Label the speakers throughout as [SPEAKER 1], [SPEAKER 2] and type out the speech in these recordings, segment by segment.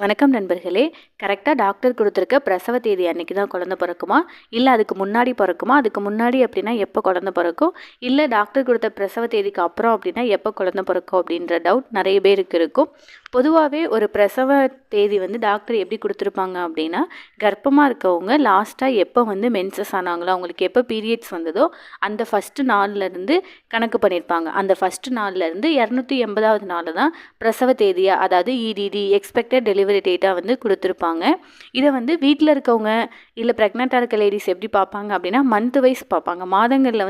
[SPEAKER 1] வணக்கம் நண்பர்களே. கரெக்டாக டாக்டர் கொடுத்துருக்க பிரசவ தேதி அன்னைக்கு தான் குழந்தை பிறக்குமா, இல்லை அதுக்கு முன்னாடி பிறக்குமா, அதுக்கு முன்னாடி அப்படின்னா எப்போ குழந்தை பிறக்கும், இல்லை டாக்டர் கொடுத்த பிரசவ தேதிக்கு அப்புறம் அப்படின்னா எப்போ குழந்தை பிறக்கும் அப்படின்ற டவுட் நிறைய பேருக்கு இருக்கும். பொதுவாகவே ஒரு பிரசவ தேதி டாக்டர் எப்படி கொடுத்துருப்பாங்க அப்படின்னா, கர்ப்பமாக இருக்கவங்க லாஸ்ட்டாக எப்போ மென்சஸ் ஆனாங்களோ, அவங்களுக்கு எப்போ பீரியட்ஸ் வந்ததோ அந்த ஃபஸ்ட்டு நாள்லேருந்து கணக்கு பண்ணியிருப்பாங்க. அந்த ஃபஸ்ட்டு நாள்லேருந்து 280வது நாள் தான் பிரசவ தேதியாக, அதாவது இடிடி எக்ஸ்பெக்டட் டெலிவரி டேட்டாக கொடுத்துருப்பாங்க. இதை வீட்டில் இருக்கவங்க இல்லை ப்ரெக்னெண்ட்டாக இருக்க லேடிஸ் எப்படி பார்ப்பாங்க அப்படின்னா, மந்த் வைஸ் பார்ப்பாங்க. மாதங்களில்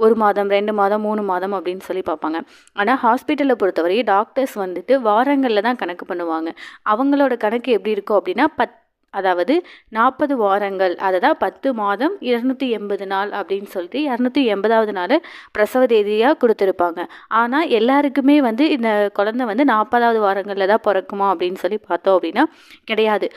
[SPEAKER 1] 1 மாதம் 2 மாதம் 3 மாதம் அப்படின்னு சொல்லி பார்ப்பாங்க. ஆனால் ஹாஸ்பிட்டலை பொறுத்தவரை டாக்டர்ஸ் வாரங்களில் தான் கணக்கு பண்ணுவாங்க. அவங்களோட கணக்கு எப்படி இருக்கும் அப்படின்னா, அதாவது 40 வாரங்கள், அதை தான் 10 மாதம் 280 நாள் அப்படின்னு சொல்லிட்டு 280வது நாள் பிரசவ தேதியாக கொடுத்துருப்பாங்க. ஆனால் எல்லாருக்குமே இந்த குழந்தை 40வது வாரங்களில் தான் பிறக்குமா அப்படின்னு சொல்லி பார்த்தோம் அப்படின்னா கிடையாது.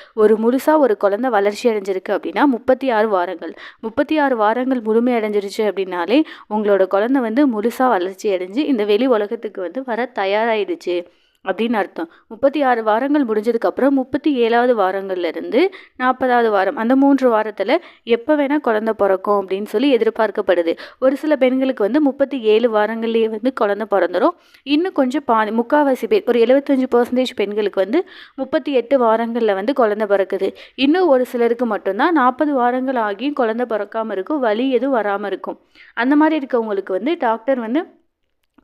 [SPEAKER 1] முழுசாக ஒரு குழந்தை வளர்ச்சி அடைஞ்சிருக்கு அப்படின்னா 36 வாரங்கள் 36 வாரங்கள் முழுமை அடைஞ்சிருச்சு அப்படின்னாலே உங்களோட குழந்தை முழுசாக வளர்ச்சி அடைஞ்சு இந்த வெளி உலகத்துக்கு வர தயாராகிடுச்சு அப்படின்னு அர்த்தம். 36 வாரங்கள் முடிஞ்சதுக்கப்புறம் 37வது வாரங்கள்லேருந்து 40வது வாரம், அந்த 3 வாரத்தில் எப்போ வேணால் குழந்தை பிறக்கும் அப்படின்னு சொல்லி எதிர்பார்க்கப்படுது. ஒரு சில பெண்களுக்கு 37 வாரங்கள்லேயே குழந்தை பிறந்துடும். இன்னும் கொஞ்சம் முக்கால்வாசி பேர், ஒரு 75% பெண்களுக்கு 38 வாரங்களில் குழந்தை பிறக்குது. இன்னும் ஒரு சிலருக்கு மட்டும்தான் 40 வாரங்கள் ஆகியும் குழந்தை பிறக்காமல் இருக்கும், வலி எதுவும் வராமல் இருக்கும். அந்த மாதிரி இருக்கவங்களுக்கு டாக்டர்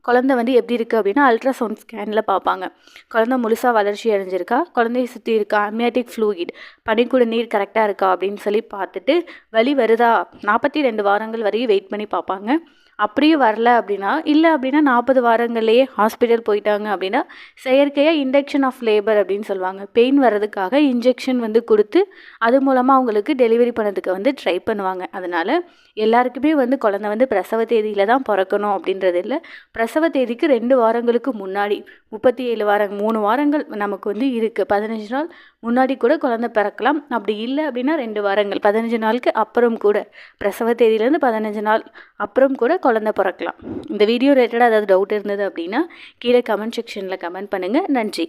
[SPEAKER 1] குழந்தை எப்படி இருக்குது அப்படின்னா அல்ட்ராசவுண்ட் ஸ்கேனில் பார்ப்பாங்க. குழந்தை முழுசாக வளர்ச்சி அடைஞ்சிருக்கா, குழந்தைய சுற்றி இருக்கா அம்னியாட்டிக் ஃப்ளூயிட் பனிக்கூட நீர் கரெக்டாக இருக்கா அப்படின்னு சொல்லி பார்த்துட்டு, வலி வருதா 42 வாரங்கள் வரையும் வெயிட் பண்ணி பார்ப்பாங்க. அப்படியே வரல அப்படின்னா, இல்லை அப்படின்னா 40 வாரங்கள்லேயே ஹாஸ்பிட்டல் போயிட்டாங்க அப்படின்னா செயற்கையாக இண்டக்ஷன் ஆஃப் லேபர் அப்படின்னு சொல்லுவாங்க. பெயின் வர்றதுக்காக இன்ஜெக்ஷன் கொடுத்து அது மூலமாக அவங்களுக்கு டெலிவரி பண்ணதுக்கு ட்ரை பண்ணுவாங்க. அதனால் எல்லாருக்குமே குழந்தை பிரசவ தேதியில் தான் பிறக்கணும் அப்படின்றது இல்லை. பிரசவ தேதிக்கு 2 வாரங்களுக்கு முன்னாடி 37 வாரம் 3 வாரங்கள் நமக்கு இருக்குது. 15 நாள் முன்னாடி கூட குழந்தை பிறக்கலாம். அப்படி இல்லை அப்படின்னா 2 வாரங்கள் 15 நாளுக்கு அப்புறம் கூட, பிரசவ தேதியிலேருந்து 15 நாள் அப்புறம் கூட குழந்தை பிறக்கலாம். இந்த வீடியோ ரிலேட்டடாக ஏதாவது டவுட் இருந்தது அப்படின்னா கீழே கமெண்ட் செக்ஷனில் கமெண்ட் பண்ணுங்கள். நன்றி.